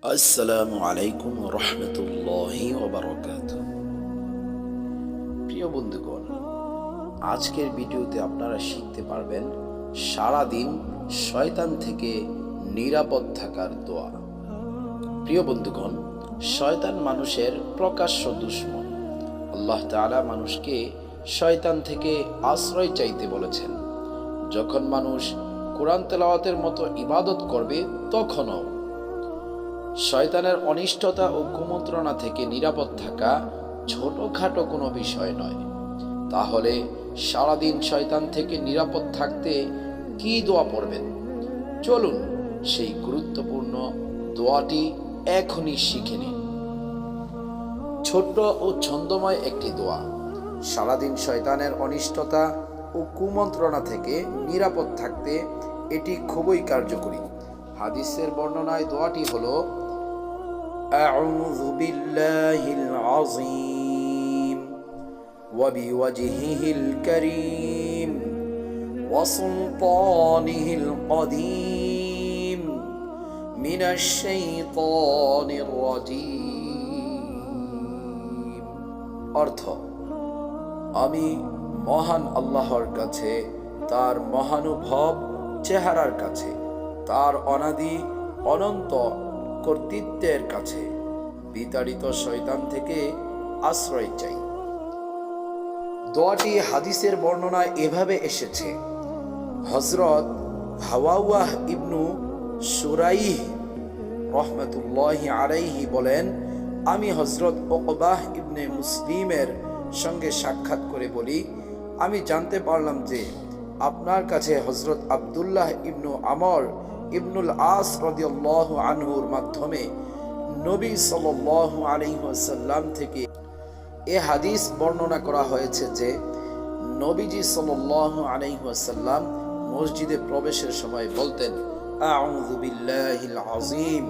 আসসালামু আলাইকুম রহমতুল্লাহি ওবারাকাতুহু। প্রিয় বন্ধুগণ, আজকের ভিডিওতে আপনারা শিখতে পারবেন সারাদিন শয়তান থেকে নিরাপদ থাকার দোয়া। প্রিয় বন্ধুগণ, শয়তান মানুষের প্রকাশ্য দুশমন। আল্লাহ তাআলা মানুষকে শয়তান থেকে আশ্রয় চাইতে বলেছেন। যখন মানুষ কোরআন তেলাওয়াতের মতো ইবাদত করবে, তখনও শয়তানের অনিষ্টতা ও কুমন্ত্রণা থেকে নিরাপদ থাকা ছোটখাটো কোনো বিষয় নয়। তাহলে সারাদিন শয়তান থেকে নিরাপদ থাকতে কি দোয়া পড়বেন? চলুন সেই গুরুত্বপূর্ণ দোয়াটি এখনই শিখে নিন। ছোট্ট ও ছন্দময় একটি দোয়া। সারাদিন শয়তানের অনিষ্টতা ও কুমন্ত্রণা থেকে নিরাপদ থাকতে এটি খুবই কার্যকরী। হাদিসের বর্ণনায় দোয়াটি হলো: أعوذ بالله العظيم وبوجهه الكريم وسلطانه القديم من الشيطان الرجيم। অর্থ: আমি মহান আল্লাহর কাছে, তার মহানুভব চেহারার কাছে, তার অনাদি অনন্ত কর্তৃত্বের কাছে বিতাড়িত শয়তান থেকে আশ্রয় চাই। দোয়াটি হাদিসের বর্ণনায় এভাবে এসেছে: হযরত হাওয়াওয়াহ ইবনু শুরাইহ রাহমাতুল্লাহি আলাইহি বলেন, আমি হযরত উকবাহ ইবনে মুসলিমের সঙ্গে সাক্ষাৎ করে বলি, আমি জানতে পারলাম যে আপনার কাছে হযরত আব্দুল্লাহ ইবনু আমর ইবনুল আস রাদিয়াল্লাহু আনহুর মাধ্যমে নবী সাল্লাল্লাহু আলাইহি ওয়াসাল্লাম থেকে এ হাদিস বর্ণনা করা হয়েছে যে নবীজি সাল্লাল্লাহু আলাইহি ওয়াসাল্লাম মসজিদে প্রবেশের সময় বলতেন, আউযু বিল্লাহিল আযীম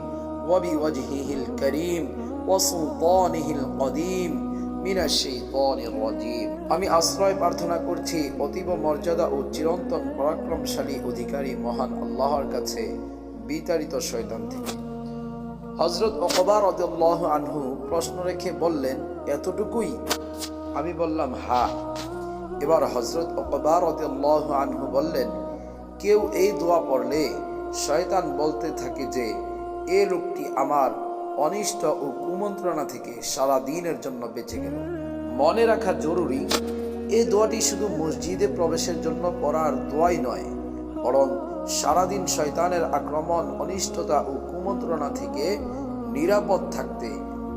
ওয়া বিওয়াজহিহিল কারীম ওয়া সুলতানিহিল কদীম মিনাশ শাইতানির রাজীম। আমি আশ্রয় প্রার্থনা করছি অতীব মর্যাদা ও চিরন্তন পরাক্রমশালী অধিকারী মহান আল্লাহর কাছে বিতাড়িত শয়তান থেকে। হযরত উকবা রাদিয়াল্লাহু আনহু প্রশ্ন রেখে বললেন, এতটুকুই? আমি বললাম, হ্যাঁ। এবার হযরত উকবা রাদিয়াল্লাহু আনহু বললেন, কেউ এই দোয়া পড়লে শয়তান বলতে থাকে যে এ লোকটি আমার অনিষ্ট ও কুমন্ত্রণা থেকে সারা দিনের জন্য বেঁচে গেল। মনে রাখা জরুরি, এই দোয়াটি শুধু মসজিদে প্রবেশের জন্য পড়ার দোয়াই নয়, বরং সারাদিন শয়তানের আক্রমণ, অনিষ্টতা ও কুমন্ত্রণা থেকে নিরাপদ থাকতে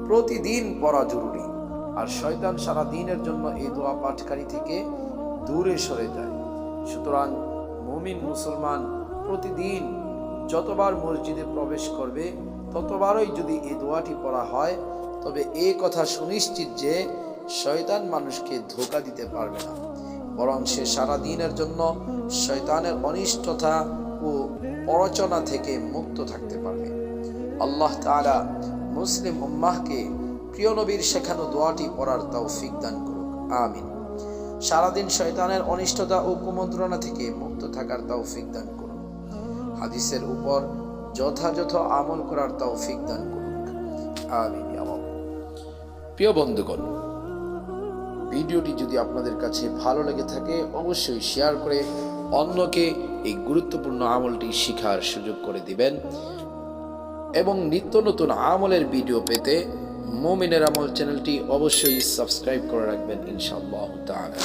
প্রতিদিন পড়া জরুরি। আর শয়তান সারা দিনের জন্য এই দোয়া পাঠকারী থেকে দূরে সরে যায়। সুতরাং মুমিন মুসলমান প্রতিদিন যতবার মসজিদে প্রবেশ করবে, ততবারই যদি এই দোয়াটি পড়া হয়, তবে এই কথা সুনিশ্চিত যে শয়তান মানুষকে ধোঁকা দিতে পারবে না, বরং সে সারা দিনের জন্য শয়তানের অনিষ্টতা ও প্ররোচনা থেকে মুক্ত থাকতে পারবে। আল্লাহ তাআলা মুসলিম উম্মাহকে প্রিয় নবীর শেখানো দোয়াটি পড়ার তৌফিক দান করুক, আমিন। সারাদিন শয়তানের অনিষ্টতা ও কুমন্ত্রণা থেকে মুক্ত থাকার তৌফিক দান করুন। হাদিসের উপর যথাযথ আমল করার তৌফিক দান করুন, আমিন। প্রিয় বন্ধুগণ, ভিডিওটি যদি আপনাদের কাছে ভালো লেগে থাকে, অবশ্যই শেয়ার করে অন্যকে এই গুরুত্বপূর্ণ আমলটি শেখার সুযোগ করে দিবেন এবং নিত্য নতুন আমলের ভিডিও পেতে মুমিনের আমল চ্যানেলটি অবশ্যই সাবস্ক্রাইব করে রাখবেন ইনশাআল্লাহ তাআলা।